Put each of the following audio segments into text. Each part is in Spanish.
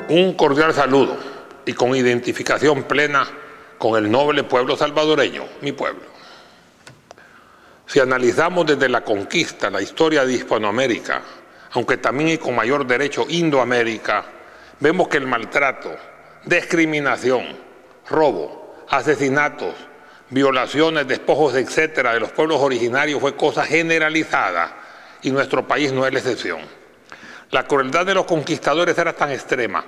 Un cordial saludo y con identificación plena con el noble pueblo salvadoreño, mi pueblo. Si analizamos desde la conquista la historia de Hispanoamérica, aunque también y con mayor derecho Indoamérica, vemos que el maltrato, discriminación, robo, asesinatos, violaciones, despojos, etcétera, de los pueblos originarios fue cosa generalizada y nuestro país no es la excepción. La crueldad de los conquistadores era tan extrema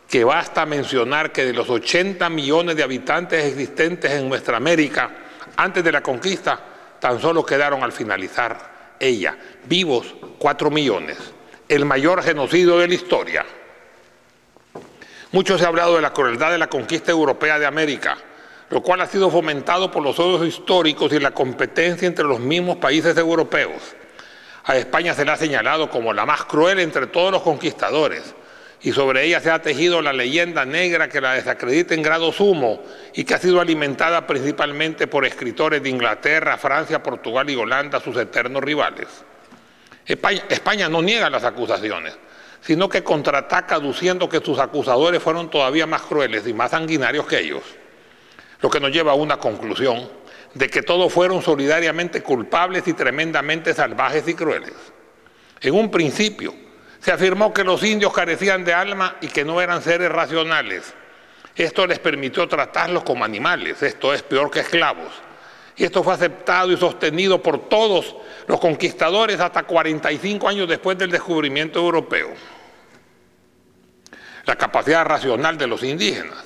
que basta mencionar que de los 80 millones de habitantes existentes en nuestra América antes de la conquista, tan solo quedaron al finalizar ella, vivos 4 millones, el mayor genocidio de la historia. Mucho se ha hablado de la crueldad de la conquista europea de América, lo cual ha sido fomentado por los odios históricos y la competencia entre los mismos países europeos. A España se le ha señalado como la más cruel entre todos los conquistadores, y sobre ella se ha tejido la leyenda negra que la desacredita en grado sumo y que ha sido alimentada principalmente por escritores de Inglaterra, Francia, Portugal y Holanda, sus eternos rivales. España no niega las acusaciones, sino que contraataca aduciendo que sus acusadores fueron todavía más crueles y más sanguinarios que ellos, lo que nos lleva a una conclusión de que todos fueron solidariamente culpables y tremendamente salvajes y crueles. En un principio, se afirmó que los indios carecían de alma y que no eran seres racionales. Esto les permitió tratarlos como animales, esto es peor que esclavos. Y esto fue aceptado y sostenido por todos los conquistadores hasta 45 años después del descubrimiento europeo. La capacidad racional de los indígenas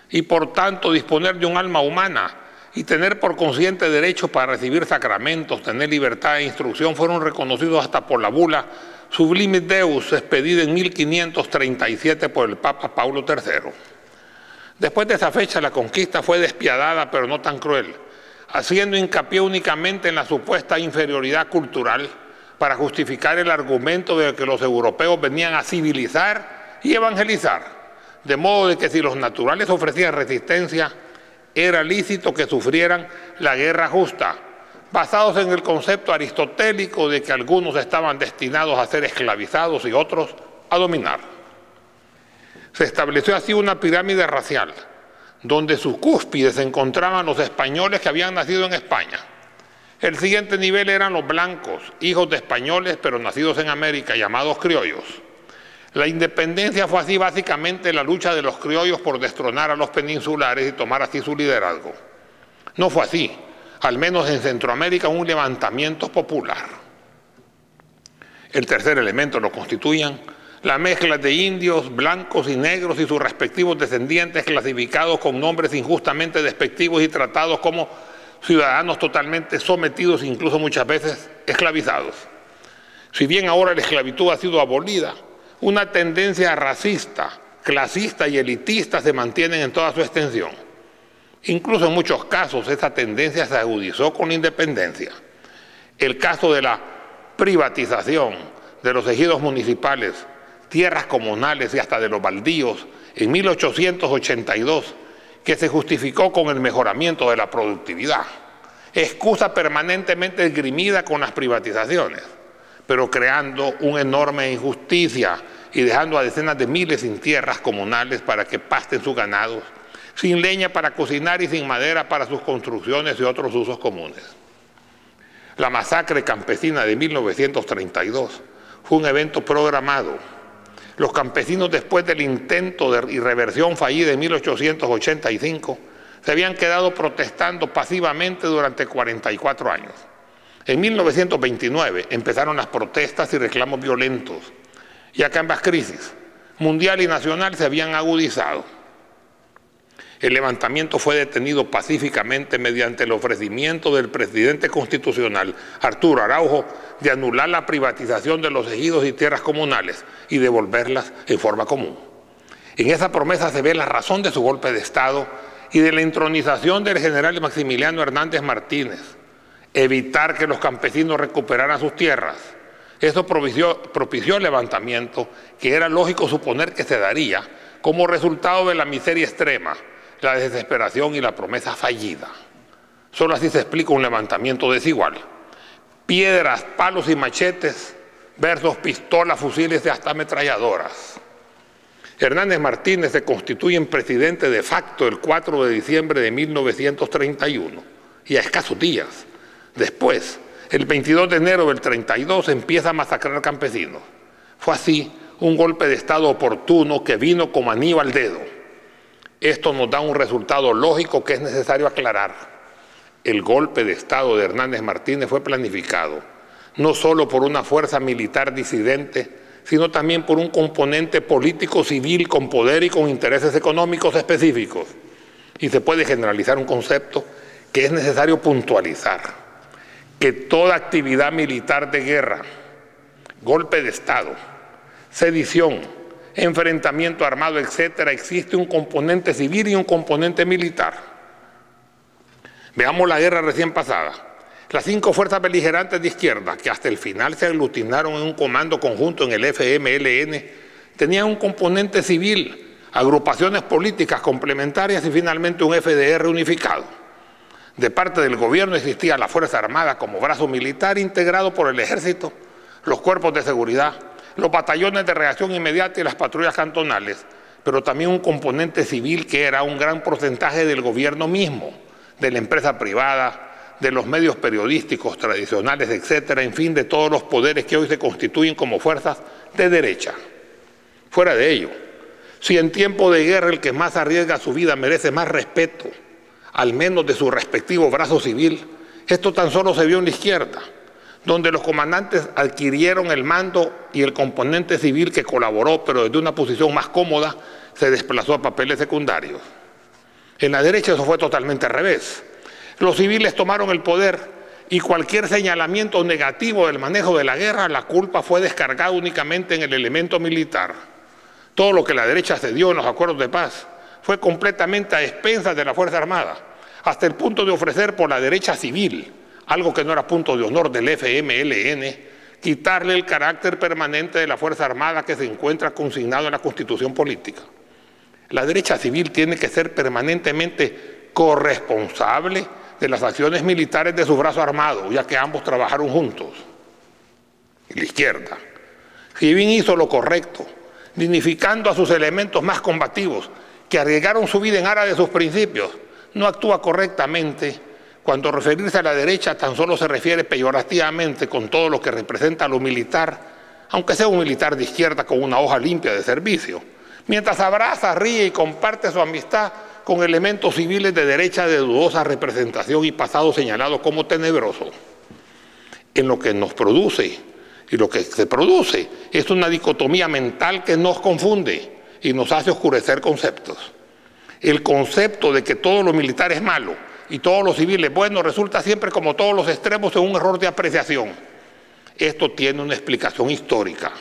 y por tanto disponer de un alma humana y tener por consciente derecho para recibir sacramentos, tener libertad de instrucción, fueron reconocidos hasta por la bula Sublimis Deus, expedida en 1537 por el Papa Paulo III. Después de esa fecha, la conquista fue despiadada, pero no tan cruel, haciendo hincapié únicamente en la supuesta inferioridad cultural para justificar el argumento de que los europeos venían a civilizar y evangelizar, de modo de que si los naturales ofrecían resistencia, era lícito que sufrieran la guerra justa, basados en el concepto aristotélico de que algunos estaban destinados a ser esclavizados y otros a dominar. Se estableció así una pirámide racial, donde sus cúspides se encontraban los españoles que habían nacido en España. El siguiente nivel eran los blancos, hijos de españoles pero nacidos en América, llamados criollos. La independencia fue así básicamente la lucha de los criollos por destronar a los peninsulares y tomar así su liderazgo. No fue así, al menos en Centroamérica, un levantamiento popular. El tercer elemento lo constituían la mezcla de indios, blancos y negros y sus respectivos descendientes clasificados con nombres injustamente despectivos y tratados como ciudadanos totalmente sometidos, incluso muchas veces esclavizados. Si bien ahora la esclavitud ha sido abolida, una tendencia racista, clasista y elitista se mantiene en toda su extensión. Incluso en muchos casos esa tendencia se agudizó con la independencia. El caso de la privatización de los ejidos municipales, tierras comunales y hasta de los baldíos en 1882, que se justificó con el mejoramiento de la productividad, excusa permanentemente esgrimida con las privatizaciones, pero creando una enorme injusticia y dejando a decenas de miles sin tierras comunales para que pasten sus ganados, sin leña para cocinar y sin madera para sus construcciones y otros usos comunes. La masacre campesina de 1932 fue un evento programado. Los campesinos, después del intento de irreversión fallida en 1885, se habían quedado protestando pasivamente durante 44 años. En 1929 empezaron las protestas y reclamos violentos, ya que ambas crisis, mundial y nacional, se habían agudizado. El levantamiento fue detenido pacíficamente mediante el ofrecimiento del presidente constitucional, Arturo Araujo, de anular la privatización de los ejidos y tierras comunales y devolverlas en forma común. En esa promesa se ve la razón de su golpe de Estado y de la entronización del general Maximiliano Hernández Martínez: evitar que los campesinos recuperaran sus tierras. Eso propició el levantamiento que era lógico suponer que se daría como resultado de la miseria extrema, la desesperación y la promesa fallida. Solo así se explica un levantamiento desigual. Piedras, palos y machetes versus pistolas, fusiles y hasta ametralladoras. Hernández Martínez se constituye en presidente de facto el 4 de diciembre de 1931 y a escasos días después, el 22 de enero del 32, empieza a masacrar campesinos. Fue así un golpe de Estado oportuno que vino como anillo al dedo. Esto nos da un resultado lógico que es necesario aclarar. El golpe de Estado de Hernández Martínez fue planificado, no solo por una fuerza militar disidente, sino también por un componente político civil con poder y con intereses económicos específicos. Y se puede generalizar un concepto que es necesario puntualizar, que toda actividad militar de guerra, golpe de Estado, sedición, enfrentamiento armado, etcétera, existe un componente civil y un componente militar. Veamos la guerra recién pasada. Las 5 fuerzas beligerantes de izquierda, que hasta el final se aglutinaron en un comando conjunto en el FMLN, tenían un componente civil, agrupaciones políticas complementarias y finalmente un FDR unificado. De parte del gobierno existía la Fuerza Armada como brazo militar integrado por el Ejército, los cuerpos de seguridad, los batallones de reacción inmediata y las patrullas cantonales, pero también un componente civil que era un gran porcentaje del gobierno mismo, de la empresa privada, de los medios periodísticos tradicionales, etcétera, en fin, de todos los poderes que hoy se constituyen como fuerzas de derecha. Fuera de ello, si en tiempo de guerra el que más arriesga su vida merece más respeto, al menos de su respectivo brazo civil, esto tan solo se vio en la izquierda, donde los comandantes adquirieron el mando y el componente civil que colaboró, pero desde una posición más cómoda, se desplazó a papeles secundarios. En la derecha eso fue totalmente al revés. Los civiles tomaron el poder y cualquier señalamiento negativo del manejo de la guerra, la culpa fue descargada únicamente en el elemento militar. Todo lo que la derecha cedió en los acuerdos de paz fue completamente a expensas de la Fuerza Armada, hasta el punto de ofrecer por la derecha civil, algo que no era punto de honor del FMLN, quitarle el carácter permanente de la Fuerza Armada que se encuentra consignado en la Constitución Política. La derecha civil tiene que ser permanentemente corresponsable de las acciones militares de su brazo armado, ya que ambos trabajaron juntos. Y la izquierda, si bien hizo lo correcto, dignificando a sus elementos más combativos, que arriesgaron su vida en aras de sus principios, no actúa correctamente cuando referirse a la derecha tan solo se refiere peyorativamente con todo lo que representa lo militar, aunque sea un militar de izquierda con una hoja limpia de servicio, mientras abraza, ríe y comparte su amistad con elementos civiles de derecha de dudosa representación y pasado señalado como tenebroso. En lo que nos produce y lo que se produce es una dicotomía mental que nos confunde y nos hace oscurecer conceptos. El concepto de que todo lo militar es malo y todo lo civil es bueno resulta siempre, como todos los extremos, en un error de apreciación. Esto tiene una explicación histórica.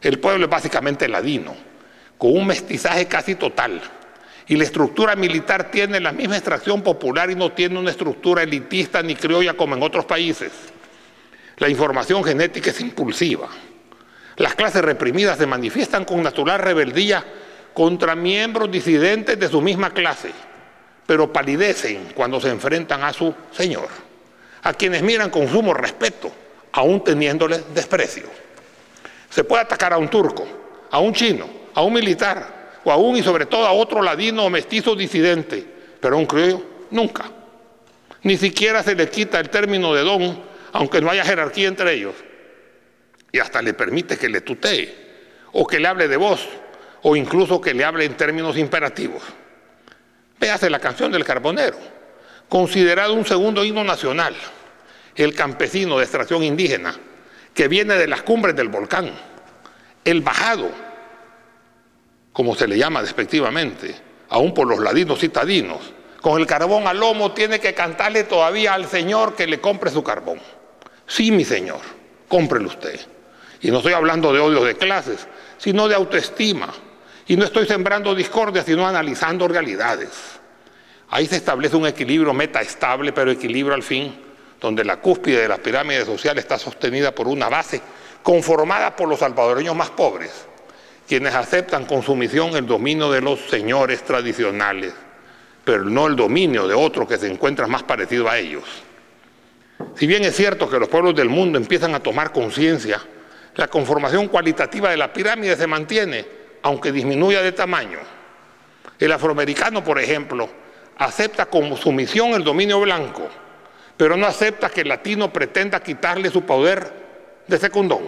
El pueblo es básicamente ladino, con un mestizaje casi total. Y la estructura militar tiene la misma extracción popular y no tiene una estructura elitista ni criolla como en otros países. La información genética es impulsiva. Las clases reprimidas se manifiestan con natural rebeldía contra miembros disidentes de su misma clase, pero palidecen cuando se enfrentan a su señor, a quienes miran con sumo respeto, aún teniéndoles desprecio. Se puede atacar a un turco, a un chino, a un militar, o aún y sobre todo a otro ladino o mestizo disidente, pero a un criollo nunca. Ni siquiera se le quita el término de don, aunque no haya jerarquía entre ellos, y hasta le permite que le tutee, o que le hable de vos, o incluso que le hable en términos imperativos. Véase la canción del Carbonero, considerado un segundo himno nacional, el campesino de extracción indígena, que viene de las cumbres del volcán, el bajado, como se le llama despectivamente, aún por los ladinos citadinos, con el carbón al lomo tiene que cantarle todavía al señor que le compre su carbón. Sí, mi señor, cómprelo usted. Y no estoy hablando de odio de clases, sino de autoestima. Y no estoy sembrando discordia, sino analizando realidades. Ahí se establece un equilibrio metaestable, pero equilibrio al fin, donde la cúspide de la pirámide social está sostenida por una base conformada por los salvadoreños más pobres, quienes aceptan con sumisión el dominio de los señores tradicionales, pero no el dominio de otro que se encuentra más parecido a ellos. Si bien es cierto que los pueblos del mundo empiezan a tomar conciencia, la conformación cualitativa de la pirámide se mantiene aunque disminuya de tamaño. El afroamericano, por ejemplo, acepta como su misión el dominio blanco, pero no acepta que el latino pretenda quitarle su poder de secundón.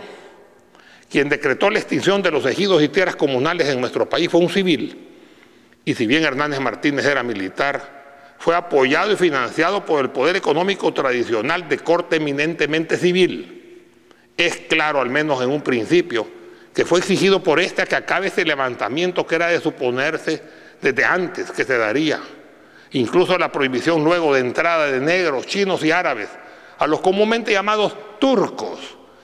Quien decretó la extinción de los ejidos y tierras comunales en nuestro país fue un civil, y si bien Hernández Martínez era militar, fue apoyado y financiado por el poder económico tradicional de corte eminentemente civil. Es claro, al menos en un principio, que fue exigido por éste a que acabe ese levantamiento que era de suponerse desde antes que se daría. Incluso la prohibición luego de entrada de negros, chinos y árabes, a los comúnmente llamados turcos,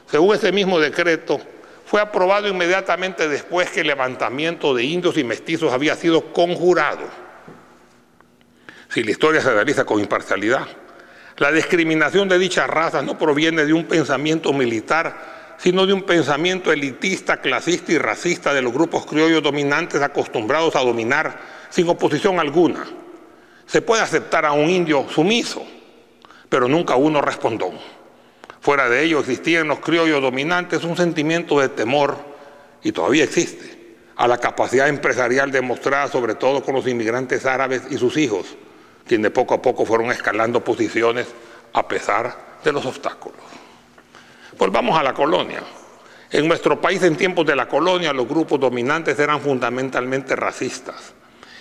según ese mismo decreto, fue aprobado inmediatamente después que el levantamiento de indios y mestizos había sido conjurado. Si la historia se realiza con imparcialidad, la discriminación de dichas razas no proviene de un pensamiento militar, sino de un pensamiento elitista, clasista y racista de los grupos criollos dominantes acostumbrados a dominar sin oposición alguna. Se puede aceptar a un indio sumiso, pero nunca uno respondón. Fuera de ello existía en los criollos dominantes un sentimiento de temor, y todavía existe, a la capacidad empresarial demostrada sobre todo con los inmigrantes árabes y sus hijos, quienes poco a poco fueron escalando posiciones a pesar de los obstáculos. Volvamos a la colonia. En nuestro país, en tiempos de la colonia, los grupos dominantes eran fundamentalmente racistas.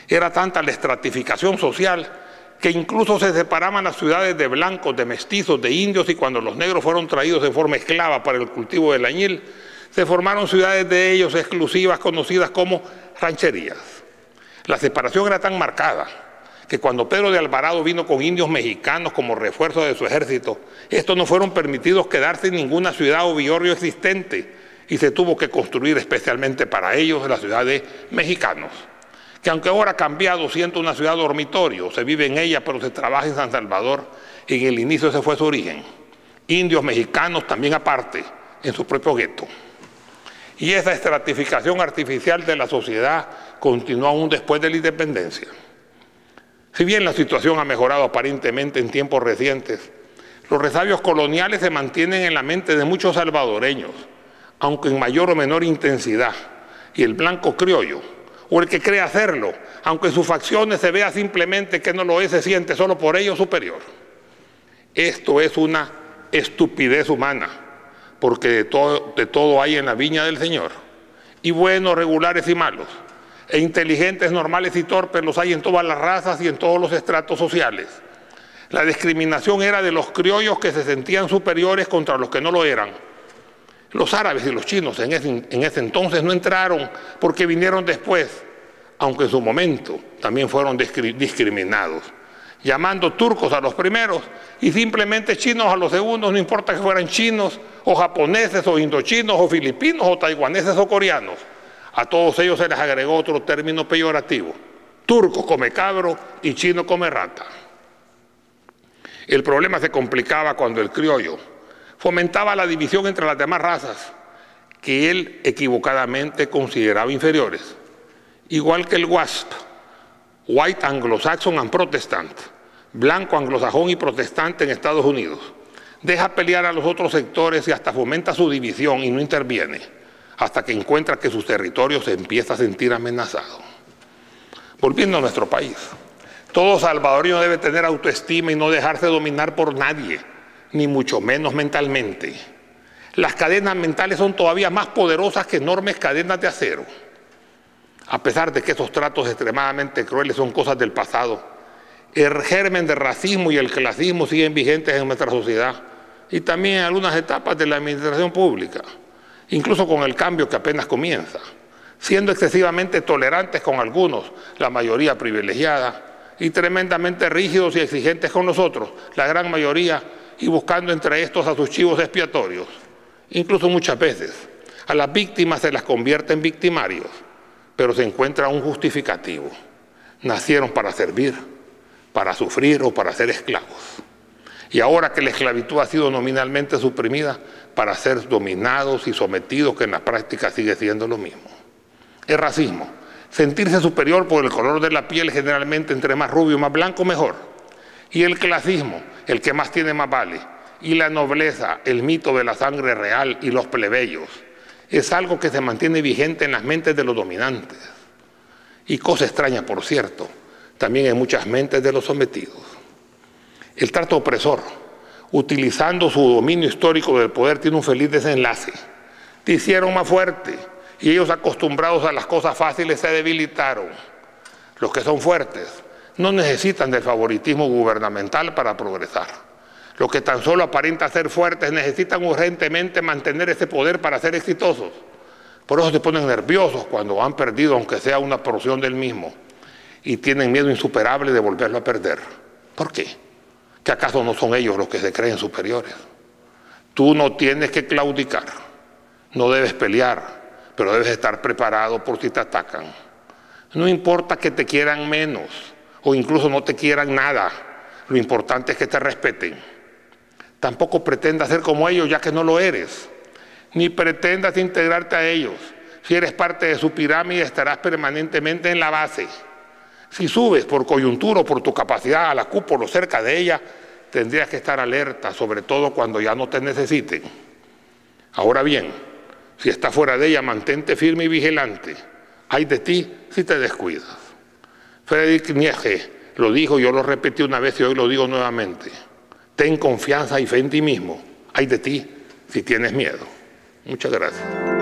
Era tanta la estratificación social que incluso se separaban las ciudades de blancos, de mestizos, de indios, y cuando los negros fueron traídos en forma esclava para el cultivo del añil, se formaron ciudades de ellos exclusivas conocidas como rancherías. La separación era tan marcada que cuando Pedro de Alvarado vino con indios mexicanos como refuerzo de su ejército, estos no fueron permitidos quedarse en ninguna ciudad o villorrio existente y se tuvo que construir especialmente para ellos la ciudad de Mexicanos, que aunque ahora ha cambiado, siendo una ciudad dormitorio, se vive en ella pero se trabaja en San Salvador, y en el inicio ese fue su origen. Indios mexicanos también aparte, en su propio gueto. Y esa estratificación artificial de la sociedad continuó aún después de la independencia. Si bien la situación ha mejorado aparentemente en tiempos recientes, los resabios coloniales se mantienen en la mente de muchos salvadoreños, aunque en mayor o menor intensidad, y el blanco criollo, o el que cree hacerlo, aunque en sus facciones se vea simplemente que no lo es, se siente solo por ello superior. Esto es una estupidez humana, porque de todo hay en la viña del Señor, y buenos, regulares y malos, e inteligentes, normales y torpes los hay en todas las razas y en todos los estratos sociales. La discriminación era de los criollos que se sentían superiores contra los que no lo eran. Los árabes y los chinos en ese entonces no entraron porque vinieron después, aunque en su momento también fueron discriminados, llamando turcos a los primeros y simplemente chinos a los segundos, no importa que fueran chinos o japoneses o indochinos o filipinos o taiwaneses o coreanos. A todos ellos se les agregó otro término peyorativo: turco come cabro y chino come rata. El problema se complicaba cuando el criollo fomentaba la división entre las demás razas, que él equivocadamente consideraba inferiores, igual que el WASP, White Anglo-Saxon and Protestant, blanco, anglosajón y protestante en Estados Unidos. Deja pelear a los otros sectores y hasta fomenta su división y no interviene, hasta que encuentra que sus territorios se empieza a sentir amenazados. Volviendo a nuestro país, todo salvadoreño debe tener autoestima y no dejarse dominar por nadie, ni mucho menos mentalmente. Las cadenas mentales son todavía más poderosas que enormes cadenas de acero. A pesar de que esos tratos extremadamente crueles son cosas del pasado, el germen del racismo y el clasismo siguen vigentes en nuestra sociedad y también en algunas etapas de la administración pública, incluso con el cambio que apenas comienza, siendo excesivamente tolerantes con algunos, la mayoría privilegiada, y tremendamente rígidos y exigentes con los otros, la gran mayoría, y buscando entre estos a sus chivos expiatorios. Incluso muchas veces a las víctimas se las convierte en victimarios, pero se encuentra un justificativo: nacieron para servir, para sufrir o para ser esclavos. Y ahora que la esclavitud ha sido nominalmente suprimida, para ser dominados y sometidos, que en la práctica sigue siendo lo mismo. El racismo: sentirse superior por el color de la piel, generalmente entre más rubio y más blanco mejor. Y el clasismo: el que más tiene más vale. Y la nobleza: el mito de la sangre real y los plebeyos. es algo que se mantiene vigente en las mentes de los dominantes. Y cosa extraña, por cierto, también en muchas mentes de los sometidos. El trato opresor, utilizando su dominio histórico del poder, tiene un feliz desenlace. Te hicieron más fuerte y ellos, acostumbrados a las cosas fáciles, se debilitaron. Los que son fuertes no necesitan del favoritismo gubernamental para progresar. Los que tan solo aparentan ser fuertes necesitan urgentemente mantener ese poder para ser exitosos. Por eso se ponen nerviosos cuando han perdido, aunque sea una porción del mismo, y tienen miedo insuperable de volverlo a perder. ¿Por qué? ¿Que acaso no son ellos los que se creen superiores? Tú no tienes que claudicar, no debes pelear, pero debes estar preparado por si te atacan. No importa que te quieran menos o incluso no te quieran nada, lo importante es que te respeten. Tampoco pretendas ser como ellos, ya que no lo eres, ni pretendas integrarte a ellos. Si eres parte de su pirámide, estarás permanentemente en la base. Si subes por coyuntura o por tu capacidad a la cúpula o cerca de ella, tendrías que estar alerta, sobre todo cuando ya no te necesiten. Ahora bien, si estás fuera de ella, mantente firme y vigilante. Ay de ti si te descuidas. Friedrich Nietzsche lo dijo, yo lo repetí una vez y hoy lo digo nuevamente. Ten confianza y fe en ti mismo. Ay de ti si tienes miedo. Muchas gracias.